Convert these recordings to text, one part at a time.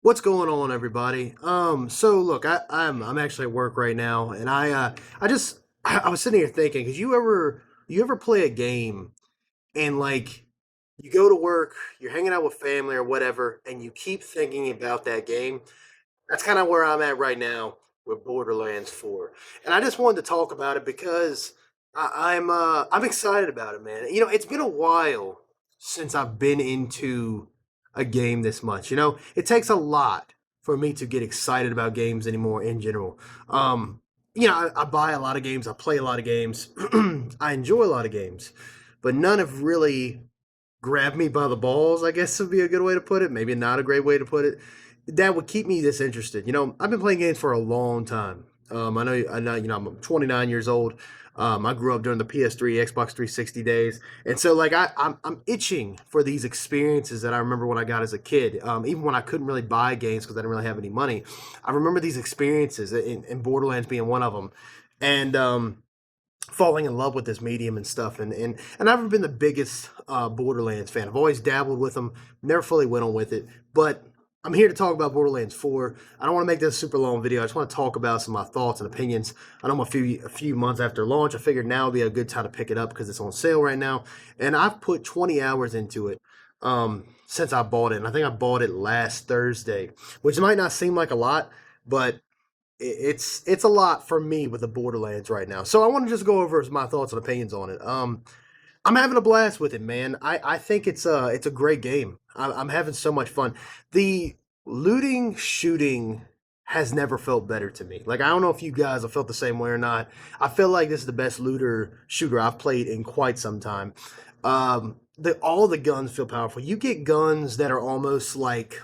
What's going on, everybody? So look, I'm actually at work right now, and I was sitting here thinking, because you ever play a game and like you go to work, you're hanging out with family or whatever, and you keep thinking about that game. That's kind of where I'm at right now with Borderlands 4, and I just wanted to talk about it because I'm excited about it, man. It's been a while since I've been into a game this much. It takes a lot for me to get excited about games anymore in general. Um, I buy a lot of games, I play a lot of games, I enjoy a lot of games, but none have really grabbed me by the balls, I guess would be a good way to put it. Maybe not a great way to put it. That would keep me this interested. I've been playing games for a long time. I know. I'm 29 years old. I grew up during the PS3, Xbox 360 days, and so like I'm itching for these experiences that I remember when I got as a kid. Even when I couldn't really buy games because I didn't really have any money, I remember these experiences, in Borderlands being one of them, and falling in love with this medium and stuff. And I've never been the biggest Borderlands fan. I've always dabbled with them, never fully went on with it. But I'm here to talk about Borderlands 4. I don't want to make this a super long video. I just want to talk about some of my thoughts and opinions. I know I'm a few months after launch. I figured now would be a good time to pick it up because it's on sale right now. And I've put 20 hours into it since I bought it. And I think I bought it last Thursday, which might not seem like a lot, but it's a lot for me with the Borderlands right now. So I want to just go over my thoughts and opinions on it. I'm having a blast with it, man. I think it's a great game. I'm having so much fun. The looting shooting has never felt better to me. Like, I don't know if you guys have felt the same way or not. I feel like this is the best looter shooter I've played in quite some time. All the guns feel powerful. You get guns that are almost like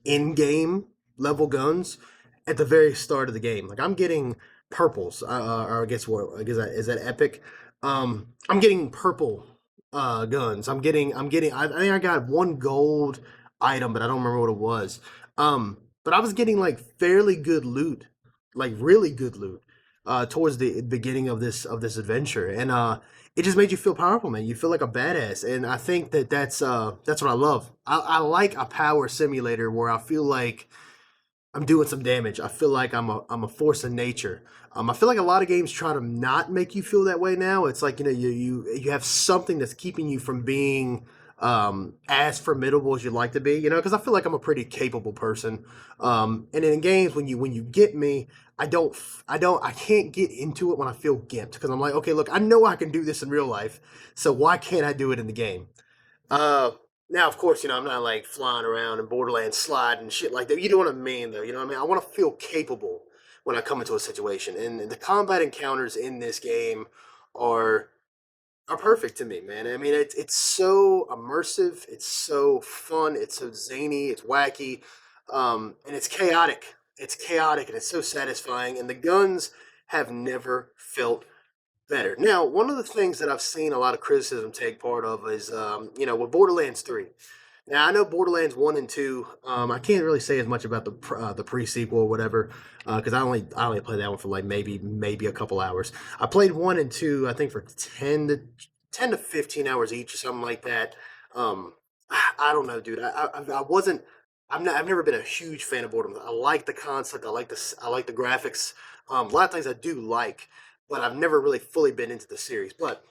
in-game level guns at the very start of the game. Like, I'm getting purples, or I guess what I guess that is that epic. I'm getting purple guns. I think I got one gold item, but I don't remember what it was. But I was getting like fairly good loot, like really good loot, towards the beginning of this adventure, and it just made you feel powerful, man. You feel like a badass, and I think that's what I love. I like a power simulator where I feel like I'm doing some damage. I feel like I'm a force of nature. I feel like a lot of games try to not make you feel that way now. It's like, you have something that's keeping you from being as formidable as you'd like to be. Because I feel like I'm a pretty capable person. And in games, when you get me, I can't get into it when I feel gimped because I'm like, okay, look, I know I can do this in real life, so why can't I do it in the game? Uh, Now, of course, I'm not like flying around in Borderlands sliding and shit like that. You know what I mean, though. You know what I mean? I want to feel capable when I come into a situation, and the combat encounters in this game are are perfect to me, man. I mean, it's so immersive, it's so fun, it's so zany, it's wacky, and it's chaotic. It's chaotic and it's so satisfying. And the guns have never felt better. Now, one of the things that I've seen a lot of criticism take part of is, with Borderlands 3. Now, I know Borderlands 1 and 2, I can't really say as much about the pre-sequel or whatever, because I only played that one for like maybe a couple hours. I played 1 and 2, I think for 10 to 15 hours each or something like that. I don't know, dude. I wasn't. I've never been a huge fan of Borderlands. I like the concept. I like the graphics. A lot of things I do like, but I've never really fully been into the series. But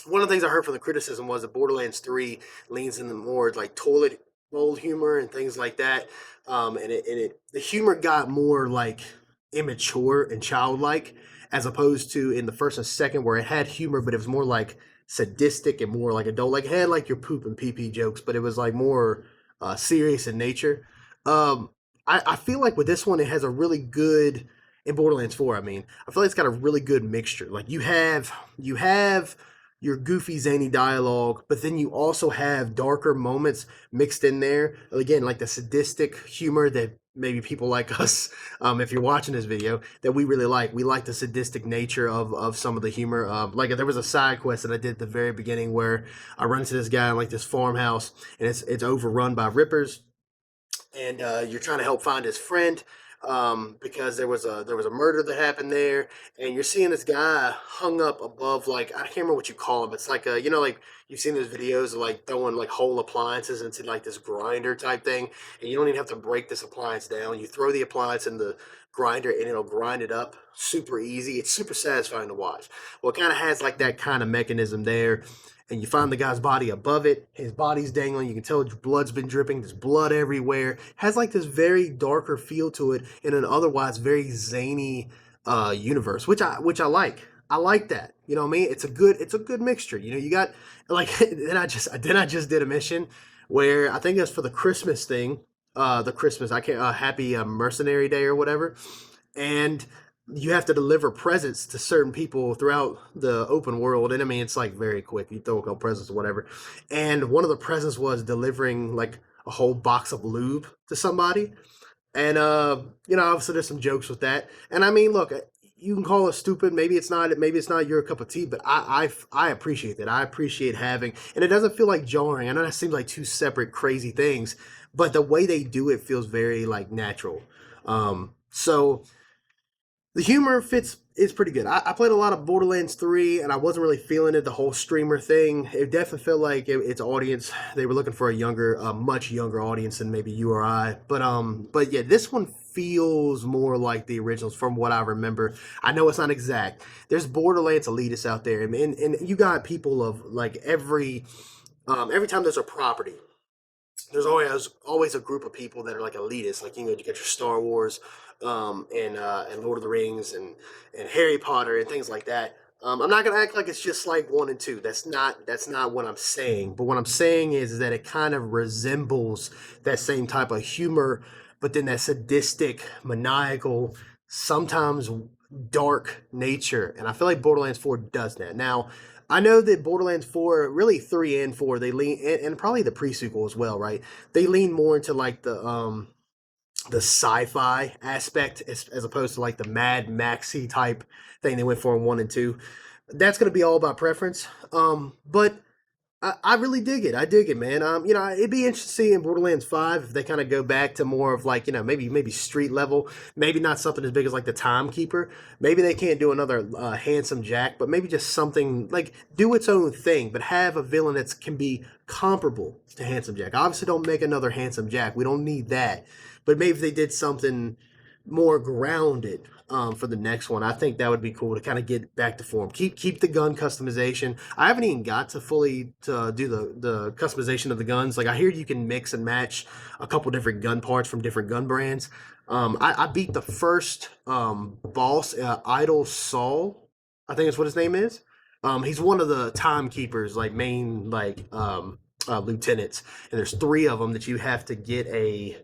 one of the things I heard from the criticism was that Borderlands 3 leans into more like toilet bowl humor and things like that. The humor got more like immature and childlike as opposed to in the first and second where it had humor, but it was more like sadistic and more like adult. Like it had like your poop and pee pee jokes, but it was like more serious in nature. Um, I feel like with this one, it has a really good in Borderlands 4. I mean, I feel like it's got a really good mixture. Like you have your goofy zany dialogue, but then you also have darker moments mixed in there. Again, like the sadistic humor that maybe people like us, if you're watching this video, that we really like. We like the sadistic nature of some of the humor. Like there was a side quest that I did at the very beginning where I run into this guy in like this farmhouse and it's overrun by rippers and you're trying to help find his friend. because there was a murder that happened there, and you're seeing this guy hung up above, like, I can't remember what you call him. It's like a, like, you've seen those videos of like throwing like whole appliances into like this grinder type thing, and you don't even have to break this appliance down. You throw the appliance in the grinder and it'll grind it up super easy. It's super satisfying to watch. Well, it kind of has like that kind of mechanism there, and you find the guy's body above it. His body's dangling. You can tell blood's been dripping. There's blood everywhere. Has like this very darker feel to it in an otherwise very zany universe, which I like. I like that. You know what I mean? It's a good mixture. You got like then I just did a mission where I think it was for the Christmas thing. The Christmas I can't Happy Mercenary Day or whatever, and you have to deliver presents to certain people throughout the open world. And I mean, it's like very quick. You throw a couple presents or whatever. And one of the presents was delivering like a whole box of lube to somebody. And obviously there's some jokes with that. And I mean, look, you can call it stupid. Maybe it's not your cup of tea, but I appreciate that. I appreciate having, and it doesn't feel like jarring. I know that seems like two separate crazy things, but the way they do it feels very like natural. So the humor fits is pretty good. I played a lot of Borderlands 3 and I wasn't really feeling it, the whole streamer thing. It definitely felt like its audience, they were looking for a much younger audience than maybe you or I. But yeah, this one feels more like the originals from what I remember. I know it's not exact. There's Borderlands elitists out there, and you got people of like every time there's a property, there's always a group of people that are like elitists. Like, you get your Star Wars, and Lord of the Rings, and Harry Potter and things like that. I'm not gonna act like it's just like one and two. That's not what I'm saying. But what I'm saying is that it kind of resembles that same type of humor, but then that sadistic, maniacal, sometimes dark nature. And I feel like Borderlands 4 does that. Now, I know that Borderlands 4, really 3 and 4, they lean, and probably the pre sequel as well, right? They lean more into like the sci-fi aspect as opposed to like the Mad Maxy type thing they went for in 1 and 2. That's going to be all about preference. But I really dig it. I dig it, man. It'd be interesting in Borderlands 5 if they kind of go back to more of like, maybe street level, maybe not something as big as like the Timekeeper. Maybe they can't do another Handsome Jack, but maybe just something like do its own thing, but have a villain that can be comparable to Handsome Jack. Obviously, don't make another Handsome Jack. We don't need that. But maybe if they did something more grounded for the next one, I think that would be cool to kind of get back to form. Keep the gun customization. I haven't even got to fully to do the customization of the guns. Like, I hear you can mix and match a couple different gun parts from different gun brands. I beat the first boss, Idol Saul. I think that's what his name is. He's one of the timekeepers, like main lieutenants, and there's three of them that you have to get a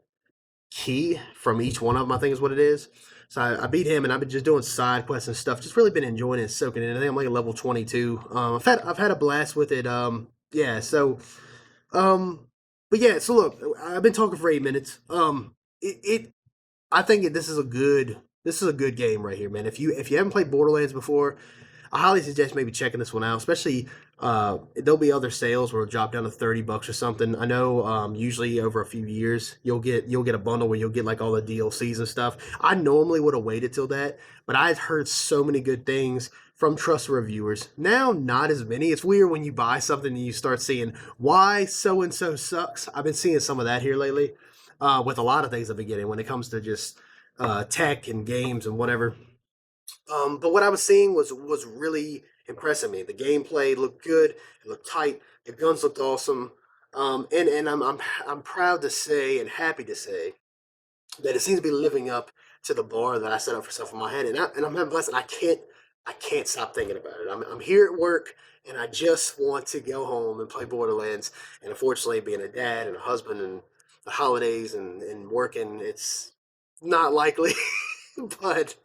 key from each one of them, I think is what it is. So I beat him, and I've been just doing side quests and stuff. Just really been enjoying it, soaking it in. I think I'm like a level 22. I've had a blast with it. Yeah. Um, but yeah. So look, I've been talking for 8 minutes. I think this is a good game right here, man. If you haven't played Borderlands before, I highly suggest maybe checking this one out. Especially, there'll be other sales where it'll drop down to $30 or something. I know, usually over a few years you'll get a bundle where you'll get like all the DLCs and stuff. I normally would have waited till that, but I've heard so many good things from trust reviewers. Now, not as many. It's weird when you buy something and you start seeing why so and so sucks. I've been seeing some of that here lately, with a lot of things I've been getting when it comes to just tech and games and whatever. But what I was seeing was really impressing me. The gameplay looked good. It looked tight. The guns looked awesome. And I'm proud to say and happy to say that it seems to be living up to the bar that I set up for myself in my head. And I'm having blessed. And I can't stop thinking about it. I'm here at work and I just want to go home and play Borderlands. And unfortunately, being a dad and a husband and the holidays and working, it's not likely. But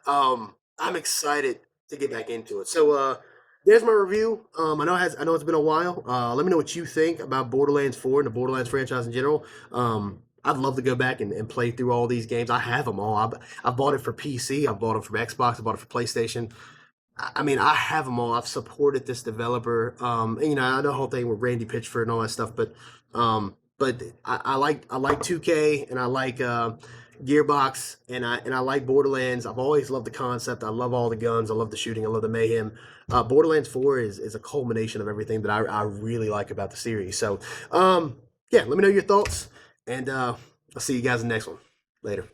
I'm excited to get back into it. So there's my review. I know it's been a while. Let me know what you think about Borderlands 4 and the Borderlands franchise in general. I'd love to go back and play through all these games. I have them all. I've bought it for PC. I've bought it for Xbox. I bought it for PlayStation. I mean, I have them all. I've supported this developer. And, I know the whole thing with Randy Pitchford and all that stuff, but but I like 2K and I like Gearbox and I like Borderlands. I've always loved the concept. I love all the guns. I love the shooting. I love the mayhem. Borderlands 4 is a culmination of everything that I really like about the series. So, yeah, let me know your thoughts, and I'll see you guys in the next one. Later.